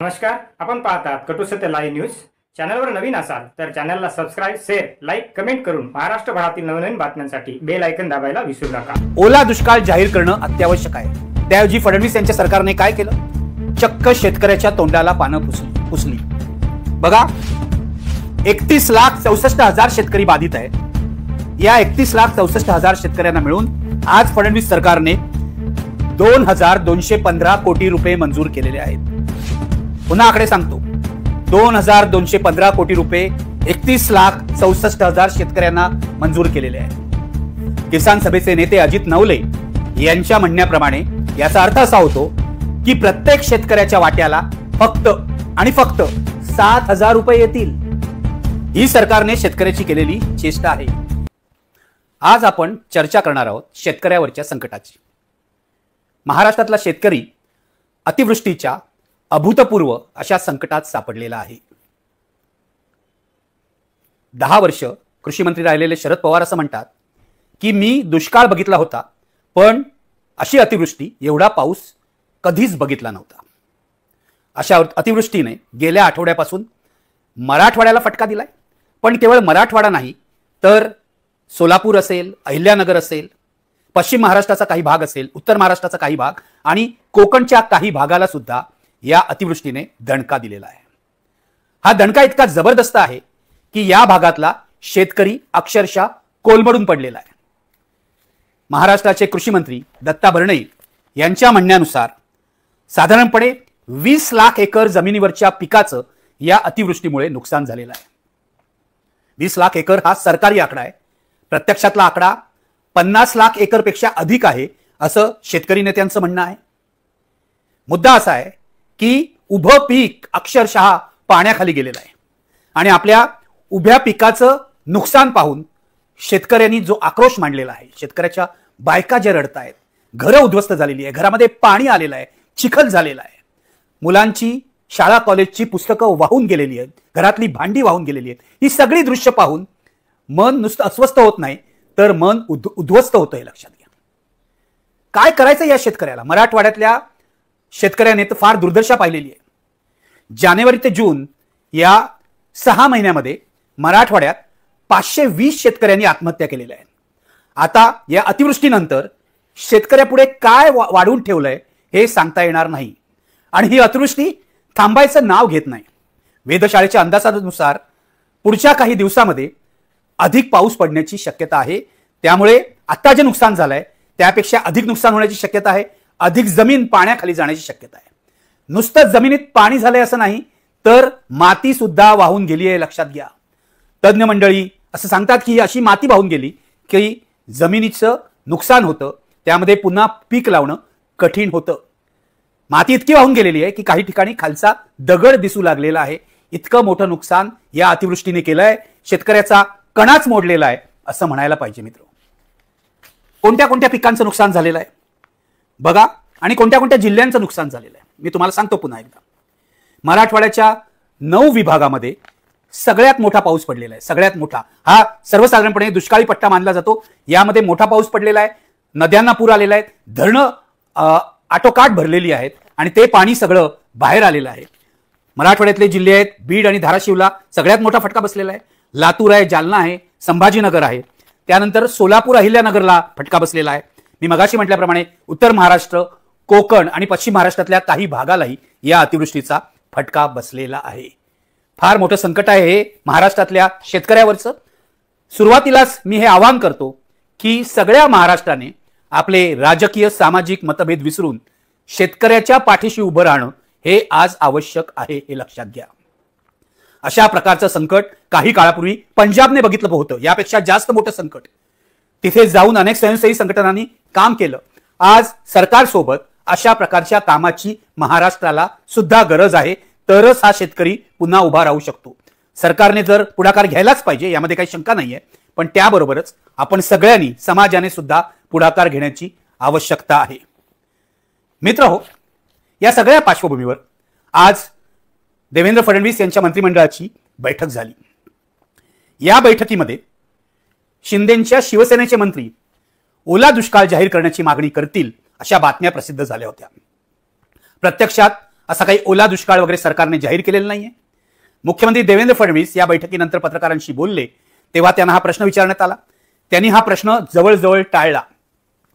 नमस्कार, आपण पाहतात कटू सत्य लाईव्ह न्यूज. चॅनलवर नवीन असाल तर चॅनलला सबस्क्राइब, शेअर, लाईक, कमेंट करून महाराष्ट्रभरातील नवनवीन बातम्यांसाठी बेल आयकॉन दाबायला विसरू नका. ओला दुष्काळ जाहीर करणं अत्यावश्यक आहे. त्याऐवजी फडणवीस यांच्या सरकारने काय केलं? चक्क शेतकऱ्याच्या तोंडाला पानं पुसली. बघा, 31,64,000 शेतकरी बाधित आहेत. या 31,64,000 शेतकऱ्यांना मिळून आज फडणवीस सरकारने 2,215 कोटी रुपये मंजूर केलेले आहेत. पुन्हा आकडे सांगतो, 2,215 कोटी रुपये 31,64,000 शेतकऱ्यांना मंजूर केलेले आहेत. किसान सभेचे नेते अजित नवले यांच्या म्हणण्याप्रमाणे याचा अर्थ असा होतो की प्रत्येक शेतकऱ्याच्या वाट्याला फक्त आणि फक्त 7,000 रुपये येतील. ही सरकारने शेतकऱ्याची केलेली चेष्टा आहे. आज आपण चर्चा करणार आहोत शेतकऱ्यावरच्या संकटाची. महाराष्ट्रातला शेतकरी अतिवृष्टीच्या अभूतपूर्व अशा संकटात सापडलेला आहे. 10 वर्ष कृषी मंत्री राहिलेले शरद पवार असं म्हणतात की मी दुष्काळ बघितला होता, पण अशी अतिवृष्टी, एवढा पाऊस कधीच बघितला नव्हता. अशा अतिवृष्टीने गेल्या आठवड्यापासून मराठवाड्याला फटका दिलाय. पण केवळ मराठवाडा नाही, तर सोलापूर असेल, अहिल्यानगर असेल, पश्चिम महाराष्ट्राचा काही भाग असेल, उत्तर महाराष्ट्राचा काही भाग आणि कोकणच्या काही भागाला सुद्धा या अतिवृष्टीने दणका दिलेला आहे. हा दणका इतका जबरदस्त आहे की या भागातला शेतकरी अक्षरशः कोलमडून पडलेला आहे. महाराष्ट्राचे कृषी मंत्री दत्ता भरणे यांच्या म्हणण्यानुसार साधारणपणे 20 लाख एकर जमिनीवरच्या पिकाचं या अतिवृष्टीमुळे नुकसान झालेलं आहे. 20 लाख एकर हा सरकारी आकडा आहे. प्रत्यक्षातला आकडा 50 लाख एकर पेक्षा अधिक आहे असं शेतकरी नेत्यांचं म्हणणं आहे. मुद्दा असा आहे की उभं पीक अक्षरशः पाण्याखाली गेलेलं आहे आणि आपल्या उभ्या पिकाचं नुकसान पाहून शेतकऱ्यांनी जो आक्रोश मांडलेला आहे, शेतकऱ्याच्या बायका जे रडत आहेत, घरं उद्ध्वस्त झालेली आहे, घरामध्ये पाणी आलेलं आहे, चिखल झालेला आहे, मुलांची शाळा कॉलेजची पुस्तकं वाहून गेलेली आहेत, घरातली भांडी वाहून गेलेली आहेत. ही सगळी दृश्य पाहून मन नुसतं अस्वस्थ होत नाही, तर मन उद्ध्वस्त होतं. हे लक्षात घ्या. काय करायचं या शेतकऱ्याला? मराठवाड्यातल्या शेतकऱ्याने तर फार दुर्दशा पाहिलेली आहे. जानेवारी ते जून या 6 महिन्यामध्ये मराठवाड्यात 520 शेतकऱ्यांनी आत्महत्या केलेल्या आहेत. आता या अतिवृष्टीनंतर शेतकऱ्यापुढे काय वाढवून ठेवलंय हे सांगता येणार नाही आणि ही अतिवृष्टी थांबायचं नाव घेत नाही. वेधशाळेच्या अंदाजानुसार पुढच्या काही दिवसामध्ये अधिक पाऊस पडण्याची शक्यता आहे. त्यामुळे आता जे नुकसान झालंय त्यापेक्षा अधिक नुकसान होण्याची शक्यता आहे. अधिक जमीन पाण्याखाली जाण्याची शक्यता आहे. नुसतं जमिनीत पाणी झालंय असं नाही, तर माती सुद्धा वाहून गेली आहे. लक्षात घ्या. तज्ञ मंडळी असं सांगतात की अशी माती वाहून गेली की जमिनीचं नुकसान होतं, त्यामध्ये पुन्हा पीक लावणं कठीण होतं. माती इतकी वाहून गेलेली आहे की काही ठिकाणी खालचा दगड दिसू लागलेला आहे. इतकं मोठं नुकसान या अतिवृष्टीने केलंय. शेतकऱ्याचा कणाच मोडलेला आहे असं म्हणायला पाहिजे. मित्र, कोणत्या कोणत्या पिकांचं नुकसान झालेलं आहे बघा आणि कोणत्या कोणत्या जिल्ह्यांचं नुकसान झालेलं आहे मी तुम्हाला सांगतो पुन्हा एकदा. मराठवाड्याच्या 9 विभागामध्ये सगळ्यात मोठा पाऊस पडलेला आहे. सगळ्यात मोठा. हा सर्वसाधारणपणे दुष्काळी पट्टा मानला जातो. यामध्ये मोठा पाऊस पडलेला आहे. नद्यांना पूर आलेला आहे. धरणं आटोकाट भरलेली आहेत आणि ते पाणी सगळं बाहेर आलेलं आहे. मराठवाड्यातले जिल्हे आहेत बीड आणि धाराशिवला सगळ्यात मोठा फटका बसलेला आहे. लातूर आहे, जालना आहे, संभाजीनगर आहे. त्यानंतर सोलापूर, अहिल्यानगरला फटका बसलेला आहे. मी मगाशी म्हटल्याप्रमाणे उत्तर महाराष्ट्र, कोकण आणि पश्चिम महाराष्ट्रातल्या काही भागालाही या अतिवृष्टीचा फटका बसलेला आहे. फार मोठं संकट आहे हे महाराष्ट्रातल्या शेतकऱ्यावरचं. सुरुवातीलाच मी हे आवाहन करतो की सगळ्या महाराष्ट्राने आपले राजकीय सामाजिक मतभेद विसरून शेतकऱ्याच्या पाठीशी उभं राहणं हे आज आवश्यक आहे. हे लक्षात घ्या. अशा प्रकारचं संकट काही काळापूर्वी पंजाबने बघितलं होतं. यापेक्षा जास्त मोठं संकट. तिथे जाऊन अनेक स्वयंसेवी संघटनांनी काम केलं. आज सरकारसोबत अशा प्रकारच्या कामाची महाराष्ट्राला सुद्धा गरज आहे. तरच हा शेतकरी पुन्हा उभा राहू शकतो. सरकारने जर पुढाकार घ्यायलाच पाहिजे, यामध्ये काही शंका नाहीये, पण त्याबरोबरच आपण सगळ्यांनी, समाजाने सुद्धा पुढाकार घेण्याची आवश्यकता आहे. मित्र हो, या सगळ्या पार्श्वभूमीवर आज देवेंद्र फडणवीस यांच्या मंत्रिमंडळाची बैठक झाली. या बैठकीमध्ये शिंदेच्या शिवसेनेचे मंत्री ओला दुष्काळ जाहीर करण्याची मागणी करतील अशा बातम्या प्रसिद्ध झाल्या होत्या. प्रत्यक्षात असा काही ओला दुष्काळ वगैरे सरकारने जाहीर केलेला नाहीये. मुख्यमंत्री देवेंद्र फडणवीस या बैठकीनंतर पत्रकारांशी बोलले तेव्हा त्यांना हा प्रश्न विचारण्यात आला. त्यांनी हा प्रश्न जवळजवळ टाळला.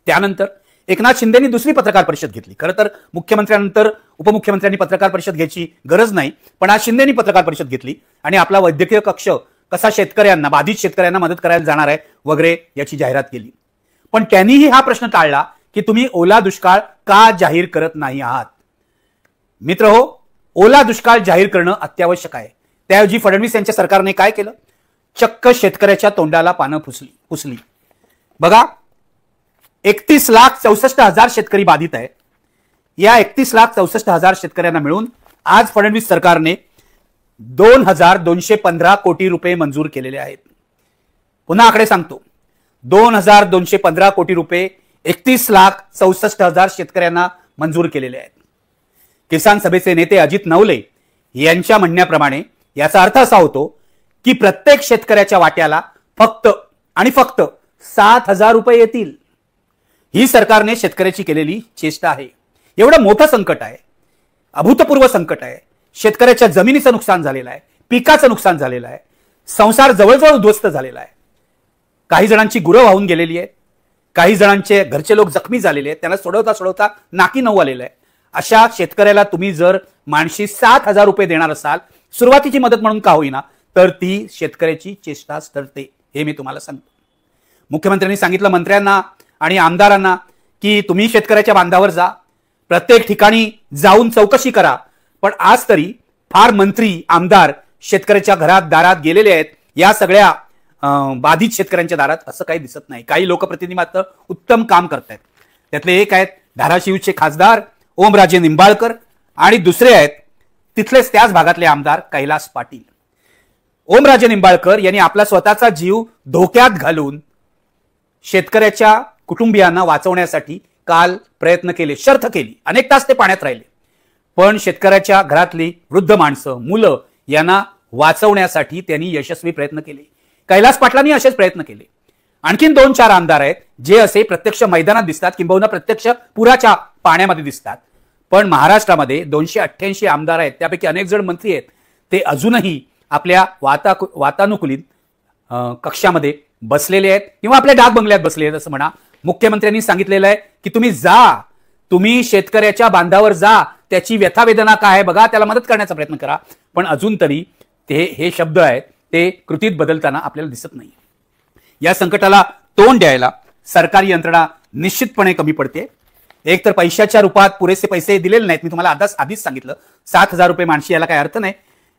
त्यानंतर एकनाथ शिंदेनी दुसरी पत्रकार परिषद घेतली. खरं तर मुख्यमंत्र्यांनंतर उपमुख्यमंत्र्यांनी पत्रकार परिषद घ्यायची गरज नाही, पण आज शिंदेनी पत्रकार परिषद घेतली आणि आपला वैद्यकीय कक्ष कसा शेतकऱ्यांना, बाधित शेतकऱ्यांना मदत करायला जाणार आहे वगैरे याची जाहिरात केली. पण त्यांनीही हा प्रश्न टाळला की तुम्ही ओला दुष्काळ का जाहीर करत नाही आहात. मित्रहो, ओला दुष्काळ जाहीर करणं अत्यावश्यक आहे. त्याऐवजी फडणवीस यांच्या सरकारने काय केलं? चक्क शेतकऱ्याच्या तोंडाला पानं पुसली. बघा, 31,64,000 शेतकरी बाधित आहेत. या 31,64,000 शेतकऱ्यांना मिळून आज फडणवीस सरकारने 2,215 कोटी रुपये मंजूर केलेले आहेत. पुन्हा आकडे सांगतो, 2,215 कोटी रुपये 31,64,000 शेतकऱ्यांना मंजूर केलेले आहेत. किसान सभेचे नेते अजित नवले यांच्या म्हणण्याप्रमाणे याचा अर्थ असा होतो की प्रत्येक शेतकऱ्याच्या वाट्याला फक्त आणि फक्त 7,000 रुपये येतील. ही सरकारने शेतकऱ्याची केलेली चेष्टा आहे. एवढं मोठं संकट आहे, अभूतपूर्व संकट आहे. शेतकऱ्याच्या जमिनीचं नुकसान झालेलं आहे, पिकाचं नुकसान झालेलं आहे, संसार जवळजवळ उद्ध्वस्त झालेला आहे. काही जणांची गुरं वाहून गेलेली आहेत, काही जणांचे घरचे लोक जखमी झालेले आहेत, त्यांना सोडवता सोडवता नाकी नऊ आलेलं आहे. अशा शेतकऱ्याला तुम्ही जर माणशी 7,000 रुपये देणार असाल, सुरुवातीची मदत म्हणून का होईना, तर ती शेतकऱ्याची चेष्टाच ठरते. हे मी तुम्हाला सांगतो. मुख्यमंत्र्यांनी सांगितलं मंत्र्यांना आणि आमदारांना की तुम्ही शेतकऱ्याच्या बांधावर जा, प्रत्येक ठिकाणी जाऊन चौकशी करा. पण आज तरी फार मंत्री आमदार शेतकऱ्याच्या घरात दारात गेलेले आहेत. या सगळ्या बाधित शेतकऱ्यांच्या दारात असं काही दिसत नाही. काही लोकप्रतिनिधी मात्र उत्तम काम करतायत. त्यातले एक आहेत धाराशिवचे खासदार ओमराजे निंबाळकर आणि दुसरे आहेत तिथलेच त्याच भागातले आमदार कैलास पाटील. ओमराजे निंबाळकर यांनी आपला स्वतःचा जीव धोक्यात घालून शेतकऱ्याच्या कुटुंबियांना वाचवण्यासाठी काल प्रयत्न केले, शर्थ केली. अनेक तास ते पाण्यात राहिले, पण शेतकऱ्याच्या घरातली वृद्ध माणसं, मुलं यांना वाचवण्यासाठी त्यांनी यशस्वी प्रयत्न केले. कैलास पाटलांनी असेच प्रयत्न केले. आणखीन 2-4 आमदार आहेत जे असे प्रत्यक्ष मैदानात दिसतात, किंबहुना प्रत्यक्ष पुराच्या पाण्यामध्ये दिसतात. पण महाराष्ट्रामध्ये 288 आमदार आहेत, त्यापैकी अनेक जण मंत्री आहेत. ते अजूनही आपल्या वातानुकूलित कक्षामध्ये बसलेले आहेत किंवा आपल्या डाक बंगल्यात बसले आहेत असं म्हणा. मुख्यमंत्र्यांनी सांगितलेलं आहे की तुम्ही जा, तुम्ही शेतकऱ्याच्या बांधावर जा, त्याची व्यथावेदना काय आहे बघा, त्याला मदत करण्याचा प्रयत्न करा. पण अजून तरी हे शब्द आहेत ते कृतीत बदलताना आपल्याला दिसत नाही. या संकटाला तोंड द्यायला सरकारी यंत्रणा निश्चितपणे कमी पडते. एक तर पैशाच्या रूपात पुरेसे पैसे दिलेले नाहीत. मी तुम्हाला आधीच सांगितलं 7,000 रुपये माणशी, याला काही अर्थ नाही.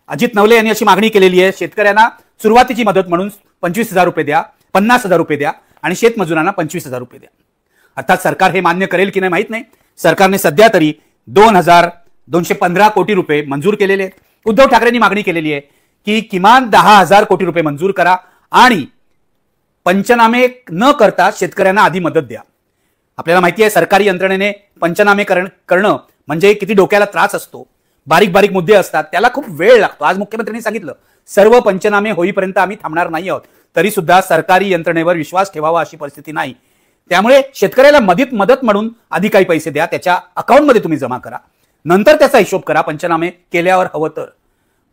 अजित नवले यांनी अशी मागणी केलेली आहे, शेतकऱ्यांना सुरुवातीची मदत म्हणून 25,000 रुपये द्या, 50,000 रुपये द्या आणि शेतमजुरांना 25,000 रुपये द्या. अर्थात सरकार हे मान्य करेल की नाही माहित नाही. सरकारने सध्या तरी 2,215 कोटी रुपये मंजूर केलेले आहेत. उद्धव ठाकरेंनी मागणी केलेली आहे की किमान 10,000 कोटी रुपये मंजूर करा आणि पंचनामे न करता शेतकऱ्यांना आधी मदत द्या. आपल्याला माहिती आहे सरकारी यंत्रणेने पंचनामे करणं म्हणजे किती डोक्याला त्रास असतो. बारीक बारीक मुद्दे असतात, त्याला खूप वेळ लागतो. आज मुख्यमंत्र्यांनी सांगितलं सर्व पंचनामे होईपर्यंत आम्ही थांबणार नाही आहोत. तरी सुद्धा सरकारी यंत्रणेवर विश्वास ठेवावा अशी परिस्थिती नाही. त्यामुळे शेतकऱ्याला मदत म्हणून आधी काही पैसे द्या, त्याच्या अकाउंटमध्ये तुम्ही जमा करा, नंतर त्याचा हिशोब करा पंचनामे केल्यावर हवं तर.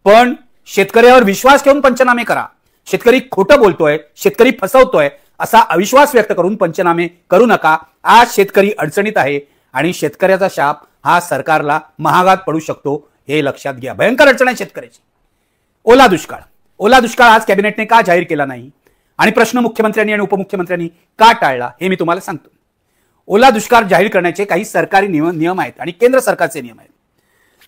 पण शेतकऱ्यावर विश्वास ठेवून पंचनामे करा. शेतकरी खोटं बोलतोय, शेतकरी फसवतोय असा अविश्वास व्यक्त करून पंचनामे करू नका. आज शेतकरी अडचणीत आहे आणि शेतकऱ्याचा शाप हा सरकारला महागात पडू शकतो, हे लक्षात घ्या. भयंकर अडचण आहे शेतकऱ्याची. ओला दुष्काळ आज कॅबिनेटने का जाहीर केला नाही आणि प्रश्न मुख्यमंत्र्यांनी आणि उपमुख्यमंत्र्यांनी का टाळला हे मी तुम्हाला सांगतो. ओला दुष्काळ जाहीर करण्याचे काही सरकारी नियम आहेत आणि केंद्र सरकारचे नियम आहेत.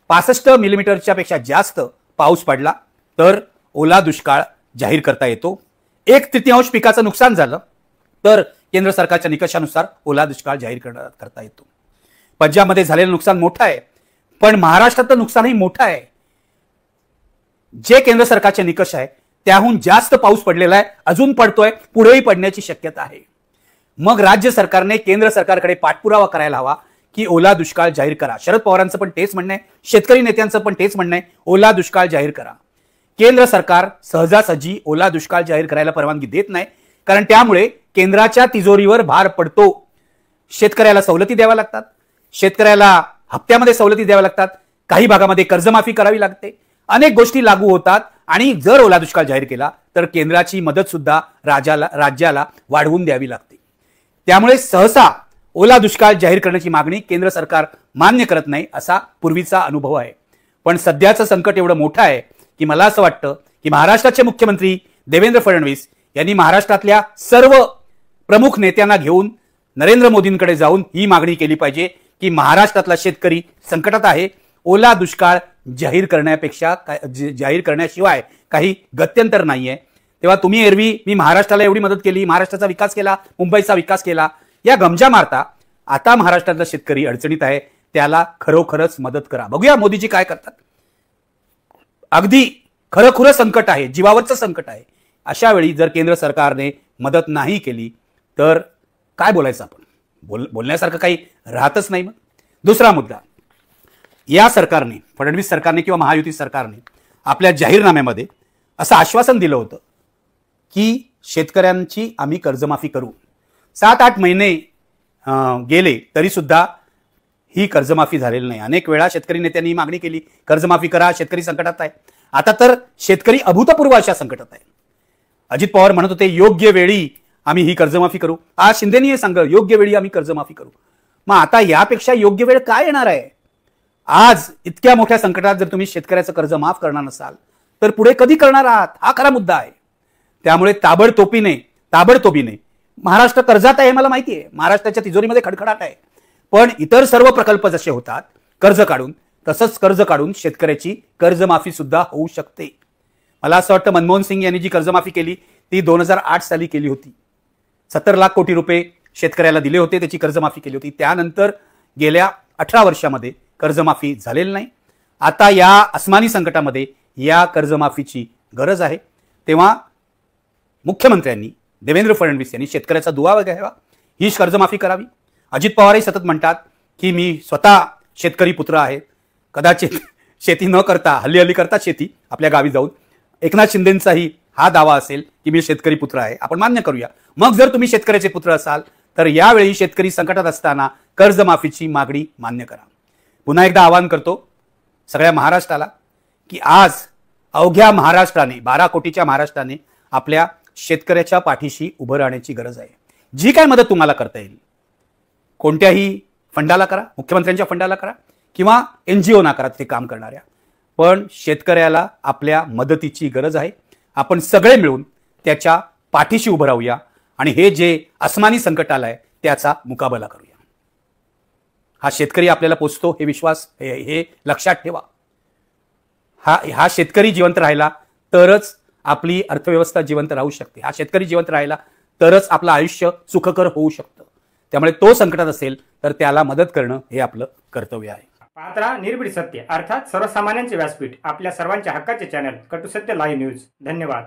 65 मिलीमीटरच्या पेक्षा जास्त पाऊस पडला तर ओला दुष्काळ जाहीर करता येतो. 1/3 पिकाचं नुकसान झालं तर केंद्र सरकारच्या निकषानुसार ओला दुष्काळ जाहीर करता येतो. पंजाबमध्ये झालेलं नुकसान मोठं आहे, पण महाराष्ट्रातलं नुकसानही मोठं आहे. जे केंद्र सरकारचे निकष आहे त्याहून जास्त पाऊस पडलेला आहे, अजून पडतोय, पुढेही पडण्याची शक्यता आहे. मग राज्य सरकारने केंद्र सरकारकडे पाठपुरावा करायला हवा की ओला दुष्काळ जाहीर करा. शरद पवारांचं पण तेच म्हणणं आहे, शेतकरी नेत्यांचं पण तेच म्हणणं आहे, ओला दुष्काळ जाहीर करा. केंद्र सरकार सहजासहजी ओला दुष्काळ जाहीर करायला परवानगी देत नाही, कारण त्यामुळे केंद्राच्या तिजोरीवर भार पडतो. शेतकऱ्याला सवलती द्याव्या लागतात, शेतकऱ्याला हप्त्यामध्ये सवलती द्याव्या लागतात, काही भागामध्ये कर्जमाफी करावी लागते, अनेक गोष्टी लागू होतात आणि जर ओला दुष्काळ जाहीर केला तर केंद्राची मदत सुद्धा राज्याला वाढवून द्यावी लागते. त्यामुळे सहसा ओला दुष्काळ जाहीर करण्याची मागणी केंद्र सरकार मान्य करत नाही असा पूर्वीचा अनुभव आहे. पण सध्याचं संकट एवढं मोठं आहे की मला असं वाटतं की महाराष्ट्राचे मुख्यमंत्री देवेंद्र फडणवीस यांनी महाराष्ट्रातल्या सर्व प्रमुख नेत्यांना घेऊन नरेंद्र मोदींकडे जाऊन ही मागणी केली पाहिजे की महाराष्ट्रातला शेतकरी संकटात आहे, ओला दुष्काळ जाहीर करण्याशिवाय काही गत्यंतर नाहीये. तेव्हा तुम्ही एरवी मी महाराष्ट्राला एवढी मदत केली, महाराष्ट्राचा विकास केला, मुंबईचा विकास केला, या गमजा मारता आता महाराष्ट्रातला शेतकरी अडचणीत आहे, त्याला खरोखरच मदत करा. बघूया मोदीजी काय करतात. अगदी खरंखुरं संकट आहे, जीवावरचं संकट आहे. अशा वेळी जर केंद्र सरकारने मदत नाही केली तर काय बोलायचं आपण? बोलण्यासारखं काही राहतच नाही. मग दुसरा मुद्दा, या सरकारने, फडणवीस सरकारने किंवा महायुती सरकारने आपल्या जाहीरनाम्यामध्ये असं आश्वासन दिलं होतं की शेतकऱ्यांची आम्ही कर्जमाफी करू. 7-8 महिने गेले तरी सुद्धा ही कर्जमाफी झालेली नाही. अनेक वेळा शेतकरी नेत्यांनी मागणी केली, कर्जमाफी करा, शेतकरी संकटात आहे. आता तर शेतकरी अभूतपूर्व अशा संकटात आहे. अजित पवार म्हणत होते योग्य वेळी आम्ही ही कर्जमाफी करू. आज शिंदेनी हे सांगलं योग्य वेळी आम्ही कर्जमाफी करू. मग आता यापेक्षा योग्य वेळ काय येणार आहे? आज इतक्या मोठ्या संकटात जर तुम्ही शेतकऱ्याचं कर्ज माफ करणार नसाल तर पुढे कधी करणार आहात? हा खरा मुद्दा आहे. त्यामुळे ताबडतोबीने महाराष्ट्र कर्जात आहे, मला माहिती आहे, महाराष्ट्राच्या तिजोरीमध्ये खडखडाट आहे. पण इतर सर्व प्रकल्प जसे होतात कर्ज काढून, तसंच कर्ज काढून शेतकऱ्याची कर्जमाफी सुद्धा होऊ शकते. मला असं वाटतं मनमोहन सिंग यांनी जी कर्जमाफी केली ती 2008 साली केली होती. 70 लाख कोटी रुपये शेतकऱ्याला दिले होते, त्याची कर्जमाफी केली होती. त्यानंतर गेल्या 18 वर्षामध्ये कर्जमाफी झालेली नाही. आता या अस्मानी संकटामध्ये या कर्जमाफीची गरज आहे. तेव्हा मुख्यमंत्र्यांनी देवेंद्र फडणवीस यांनी शेतकऱ्याचा दुवा घ्यावा, ही कर्जमाफी करावी. अजित पवारही सतत म्हणतात की मी स्वतः शेतकरी पुत्र आहे. कदाचित शेती न करता हल्ली करतात शेती आपल्या गावी जाऊन. एकनाथ शिंदेंचाही हा दावा असेल की मी शेतकरी पुत्र आहे. आपण मान्य करूया. मग जर तुम्ही शेतकऱ्याचे पुत्र असाल तर यावेळी शेतकरी संकटात असताना कर्जमाफीची मागणी मान्य करा. पुन्हा एकदा आवाहन करतो सगळ्या महाराष्ट्राला की आज अवघ्या महाराष्ट्राने, 12 कोटीच्या महाराष्ट्राने आपल्या शेतकऱ्याच्या पाठीशी उभं राहण्याची गरज आहे. जी काय मदत तुम्हाला करता येईल, कोणत्याही फंडाला करा, मुख्यमंत्र्यांच्या फंडाला करा किंवा NGO ना करा ते काम करणाऱ्या, पण शेतकऱ्याला आपल्या मदतीची गरज आहे. आपण सगळे मिळून त्याच्या पाठीशी उभं राहूया आणि हे जे अस्मानी संकट आलंय त्याचा मुकाबला करूया. हा शेतकरी आपल्याला पोचतो हे विश्वास, हे लक्षात ठेवा. हा शेतकरी जिवंत राहिला तरच आपली अर्थव्यवस्था जिवंत राहू शकते. हा शेतकरी जिवंत राहिला तरच आपलं आयुष्य सुखकर होऊ शकतं. त्यामुळे तो संकटात असेल तर त्याला मदत करणं हे आपलं कर्तव्य आहे. पाहत रहा निर्भीड सत्य, अर्थात सर्वसामान्यांचे व्यासपीठ, आपल्या सर्वांच्या हक्काचे चॅनल कटू सत्य लाईव्ह न्यूज. धन्यवाद.